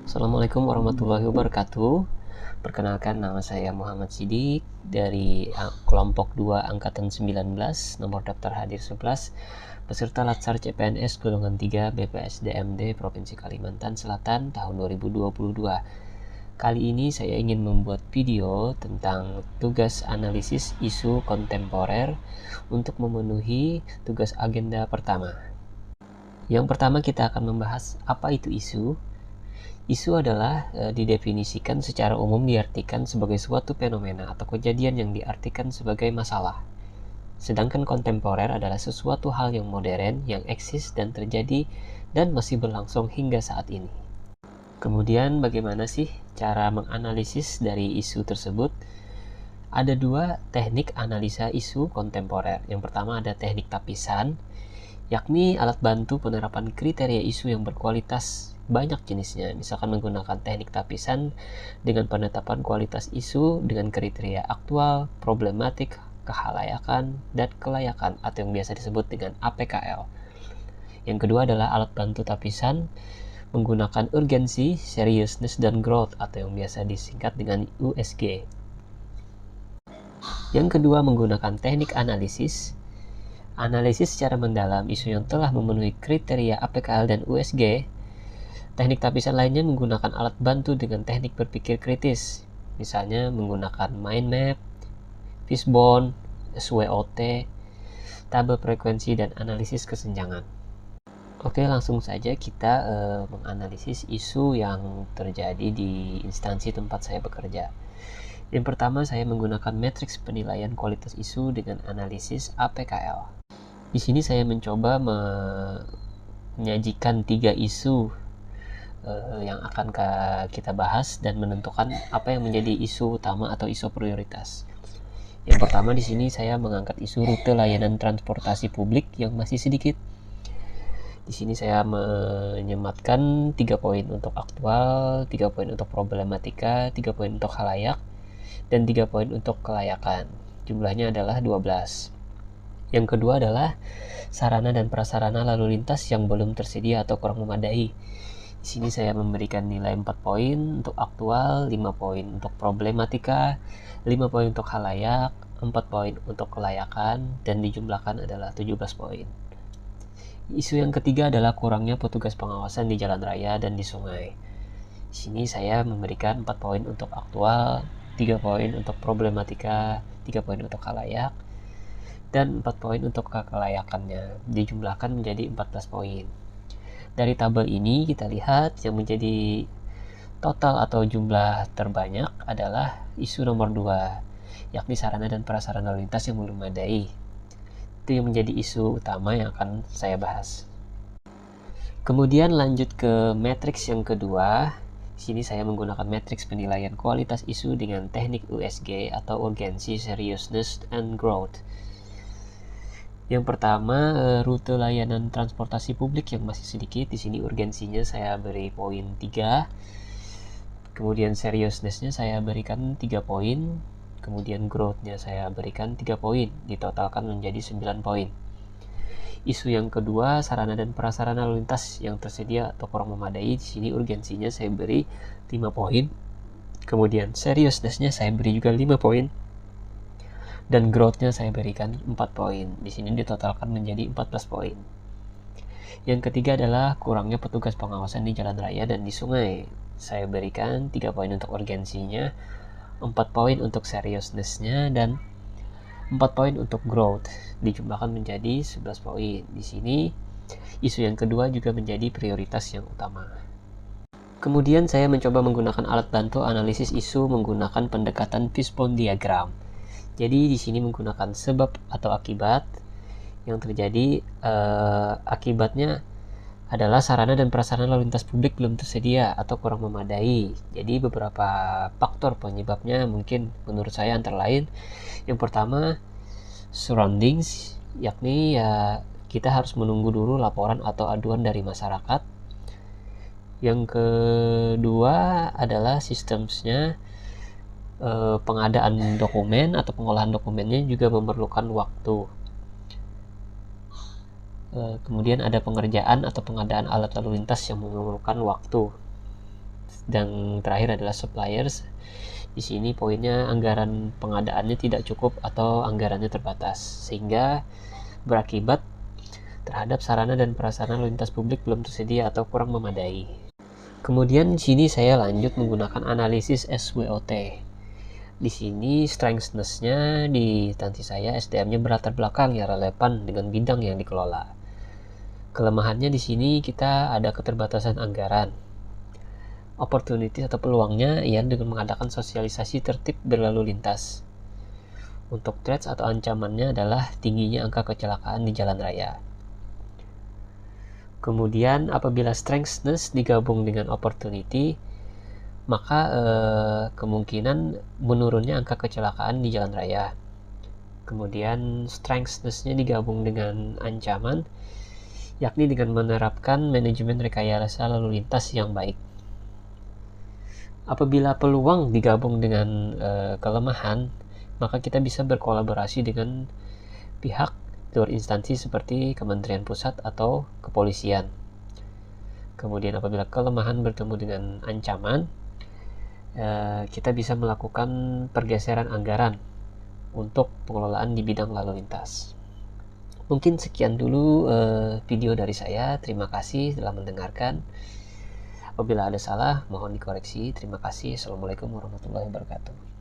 Assalamualaikum warahmatullahi wabarakatuh. Perkenalkan, nama saya Muhammad Sidik dari kelompok 2 angkatan 19, nomor daftar hadir 11, peserta Latsar CPNS golongan 3 BPSDMD Provinsi Kalimantan Selatan tahun 2022. Kali ini saya ingin membuat video tentang tugas analisis isu kontemporer untuk memenuhi tugas agenda pertama. Yang pertama kita akan membahas apa itu isu. Isu adalah didefinisikan secara umum diartikan sebagai suatu fenomena atau kejadian yang diartikan sebagai masalah. Sedangkan kontemporer adalah sesuatu hal yang modern, yang eksis dan terjadi dan masih berlangsung hingga saat ini. Kemudian bagaimana sih cara menganalisis dari isu tersebut? Ada dua teknik analisa isu kontemporer. Yang pertama ada teknik tapisan, yakni alat bantu penerapan kriteria isu yang berkualitas banyak jenisnya. Misalkan menggunakan teknik tapisan dengan penetapan kualitas isu dengan kriteria aktual, problematik, kehalayakan, dan kelayakan atau yang biasa disebut dengan APKL. Yang kedua adalah alat bantu tapisan menggunakan urgensi, seriousness, dan growth atau yang biasa disingkat dengan USG. Yang kedua menggunakan teknik analisis secara mendalam isu yang telah memenuhi kriteria APKL dan USG. Teknik tapisan lainnya menggunakan alat bantu dengan teknik berpikir kritis, misalnya menggunakan mind map, fishbone, SWOT, tabel frekuensi, dan analisis kesenjangan. Oke, langsung saja kita menganalisis isu yang terjadi di instansi tempat saya bekerja. Yang pertama, saya menggunakan matriks penilaian kualitas isu dengan analisis APKL. Di sini saya mencoba menyajikan 3 isu yang akan kita bahas dan menentukan apa yang menjadi isu utama atau isu prioritas. Yang pertama di sini saya mengangkat isu rute layanan transportasi publik yang masih sedikit. Di sini saya menyematkan 3 poin untuk aktual, 3 poin untuk problematika, 3 poin untuk khalayak, dan 3 poin untuk kelayakan. Jumlahnya adalah 12. Yang kedua adalah sarana dan prasarana lalu lintas yang belum tersedia atau kurang memadai. Di sini saya memberikan nilai 4 poin untuk aktual, 5 poin untuk problematika, 5 poin untuk khalayak, 4 poin untuk kelayakan, dan dijumlahkan adalah 17 poin. Isu yang ketiga adalah kurangnya petugas pengawasan di jalan raya dan di sungai. Di sini saya memberikan 4 poin untuk aktual, 3 poin untuk problematika, 3 poin untuk khalayak, dan 4 poin untuk kelayakannya. Dijumlahkan menjadi 14 poin. Dari tabel ini kita lihat yang menjadi total atau jumlah terbanyak adalah isu nomor 2, yakni sarana dan prasarana lalu lintas yang belum memadai. Itu yang menjadi isu utama yang akan saya bahas. Kemudian lanjut ke matriks yang kedua. Di sini saya menggunakan matriks penilaian kualitas isu dengan teknik USG atau urgency, seriousness, and growth. Yang pertama, rute layanan transportasi publik yang masih sedikit. Di sini urgensinya saya beri poin 3. Kemudian seriousness-nya saya berikan 3 poin. Kemudian growth-nya saya berikan 3 poin. Ditotalkan menjadi 9 poin. Isu yang kedua, sarana dan prasarana lalu lintas yang tersedia atau kurang memadai. Di sini urgensinya saya beri 5 poin. Kemudian seriousness-nya saya beri juga 5 poin. Dan growth-nya saya berikan 4 poin. Di sini ditotalkan menjadi 14 poin. Yang ketiga adalah kurangnya petugas pengawasan di jalan raya dan di sungai. Saya berikan 3 poin untuk urgensinya, 4 poin untuk seriousness-nya, dan 4 poin untuk growth. Dijumlahkan menjadi 11 poin. Di sini isu yang kedua juga menjadi prioritas yang utama. Kemudian saya mencoba menggunakan alat bantu analisis isu menggunakan pendekatan fishbone diagram. Jadi di sini menggunakan sebab atau akibat yang terjadi. Akibatnya adalah sarana dan prasarana lalu lintas publik belum tersedia atau kurang memadai. Jadi beberapa faktor penyebabnya mungkin menurut saya antara lain, yang pertama surroundings, yakni ya kita harus menunggu dulu laporan atau aduan dari masyarakat. Yang kedua adalah sistemnya, pengadaan dokumen atau pengolahan dokumennya juga memerlukan waktu. Kemudian ada pengerjaan atau pengadaan alat lalu lintas yang memerlukan waktu. Dan terakhir adalah suppliers. Di sini poinnya anggaran pengadaannya tidak cukup atau anggarannya terbatas, sehingga berakibat terhadap sarana dan prasarana lalu lintas publik belum tersedia atau kurang memadai. Kemudian di sini saya lanjut menggunakan analisis SWOT. Di sini strengths-nya di instansi saya SDM-nya berlatar belakang yang relevan dengan bidang yang dikelola. Kelemahannya di sini kita ada keterbatasan anggaran. Opportunity atau peluangnya ya dengan mengadakan sosialisasi tertib berlalu lintas. Untuk threats atau ancamannya adalah tingginya angka kecelakaan di jalan raya. Kemudian apabila strengthness digabung dengan opportunity, maka kemungkinan menurunnya angka kecelakaan di jalan raya. Kemudian strengthness-nya digabung dengan ancaman, yakni dengan menerapkan manajemen rekayasa lalu lintas yang baik. Apabila peluang digabung dengan kelemahan, maka kita bisa berkolaborasi dengan pihak luar instansi seperti Kementerian Pusat atau Kepolisian. Kemudian apabila kelemahan bertemu dengan ancaman, kita bisa melakukan pergeseran anggaran untuk pengelolaan di bidang lalu lintas. Mungkin sekian dulu video dari saya. Terima kasih telah mendengarkan. Apabila ada salah, mohon dikoreksi. Terima kasih. Assalamualaikum warahmatullahi wabarakatuh.